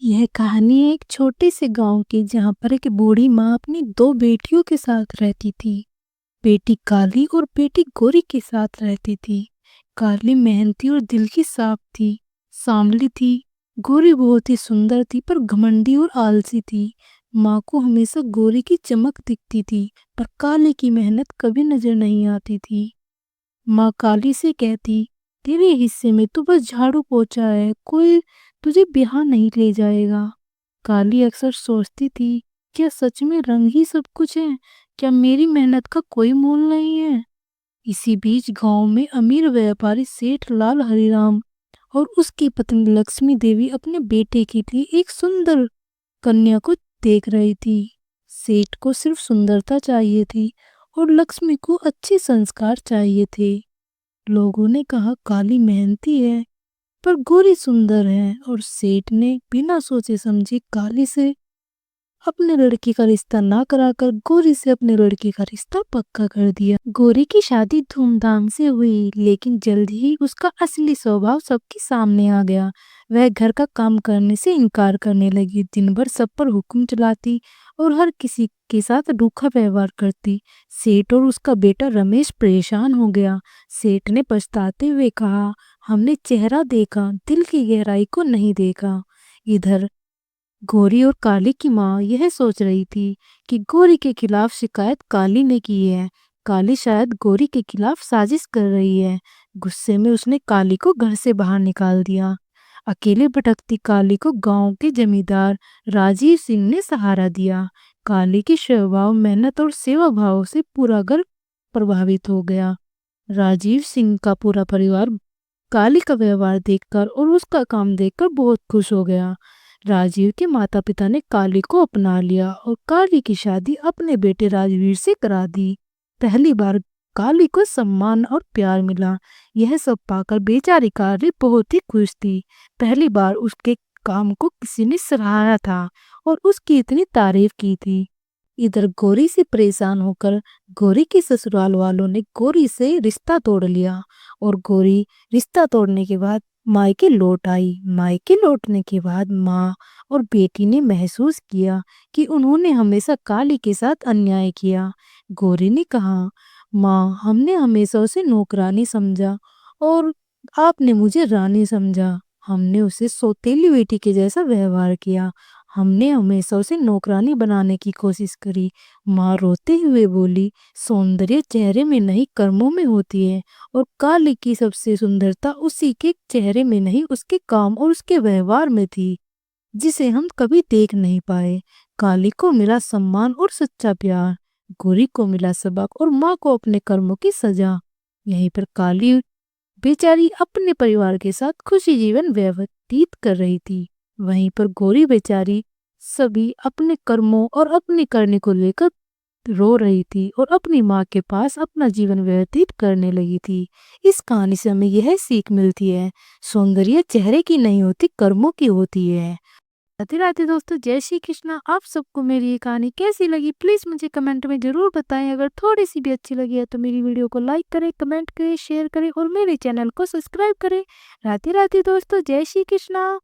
यह कहानी है एक छोटे से गांव की जहां पर एक बूढ़ी माँ अपनी दो बेटियों के साथ रहती थी। बेटी काली और बेटी गोरी के साथ रहती थी। काली मेहनती और दिल की साफ थी, सांवली थी। गोरी बहुत ही सुंदर थी पर घमंडी और आलसी थी। माँ को हमेशा गोरी की चमक दिखती थी पर काली की मेहनत कभी नजर नहीं आती थी। माँ काली से कहती, तेरे हिस्से में तो बस झाड़ू पोछा है, कोई तुझे बिहार नहीं ले जाएगा। काली अक्सर सोचती थी, क्या सच में रंग ही सब कुछ है? क्या मेरी मेहनत का कोई मोल नहीं है? इसी बीच गांव में अमीर व्यापारी सेठ लाल हरिराम और उसकी पत्नी लक्ष्मी देवी अपने बेटे के लिए एक सुंदर कन्या को देख रही थी। सेठ को सिर्फ सुंदरता चाहिए थी और लक्ष्मी को अच्छे संस्कार चाहिए थे। लोगों ने कहा काली मेहनती है पर गोरी सुंदर है, और सेठ ने बिना सोचे समझे काली से अपने लड़की का रिश्ता ना कराकर गोरी से अपने लड़की का रिश्ता पक्का कर दिया। गोरी की शादी धूमधाम से हुई, लेकिन जल्द ही उसका असली स्वभाव सबके सामने आ गया। वह घर का काम करने से इनकार करने लगी, दिन भर सब पर हुक्म चलाती और हर किसी के साथ रूखा व्यवहार करती। सेठ और उसका बेटा रमेश परेशान हो गया। सेठ ने पछताते हुए कहा, हमने चेहरा देखा, दिल की गहराई को नहीं देखा। इधर गोरी और काली की माँ यह सोच रही थी कि गोरी के खिलाफ शिकायत काली ने की है। काली शायद गोरी के खिलाफ साजिश कर रही है। गुस्से में उसने काली को घर से बाहर निकाल दिया। अकेले भटकती काली को गांव के जमींदार राजीव सिंह ने सहारा दिया। काली की स्वभाव, मेहनत और सेवा भाव से पूरा घर प्रभावित हो गया। राजीव सिंह का पूरा परिवार काली का व्यवहार देखकर और उसका काम देखकर बहुत खुश हो गया। राजीव के माता पिता ने काली को अपना लिया और काली की शादी अपने बेटे राजवीर से करा दी। पहली बार काली को सम्मान और प्यार मिला। यह सब पाकर बेचारी काली बहुत ही खुश थी। पहली बार उसके काम को किसी ने सराहा था और उसकी इतनी तारीफ की थी। इधर गोरी से परेशान होकर गोरी के ससुराल वालों ने गोरी से रिश्ता तोड़ लिया और गोरी रिश्ता तोड़ने के बाद मायके लौट आई। मायके लौटने के बाद माँ और बेटी ने महसूस किया कि उन्होंने हमेशा काली के साथ अन्याय किया। गोरी ने कहा, माँ, हमने हमेशा उसे नौकरानी समझा और आपने मुझे रानी समझा। हमने उसे सौतेली बेटी के जैसा व्यवहार किया। हमने हमेशा उसे नौकरानी बनाने की कोशिश करी। माँ रोते हुए बोली, सौंदर्य चेहरे में नहीं कर्मों में होती है, और काली की सबसे सुंदरता उसी के चेहरे में नहीं उसके काम और उसके व्यवहार में थी, जिसे हम कभी देख नहीं पाए। काली को मिला सम्मान और सच्चा प्यार, गोरी को मिला सबक और माँ को अपने कर्मों की सजा। यहीं पर काली बेचारी अपने परिवार के साथ खुशी जीवन व्यतीत कर रही थी। वहीं पर गोरी बेचारी सभी अपने कर्मों और अपने करने को लेकर रो रही थी और अपनी माँ के पास अपना जीवन व्यतीत करने लगी थी। इस कहानी से हमें यह सीख मिलती है, सौंदर्य चेहरे की नहीं होती, कर्मों की होती है। राधे राधे दोस्तों, जय श्री कृष्णा। आप सबको मेरी ये कहानी कैसी लगी प्लीज मुझे कमेंट में जरूर बताएं। अगर थोड़ी सी भी अच्छी लगी है तो मेरी वीडियो को लाइक करें, कमेंट करें, शेयर करें और मेरे चैनल को सब्सक्राइब करें। राधे राधे दोस्तों, जय श्री कृष्णा।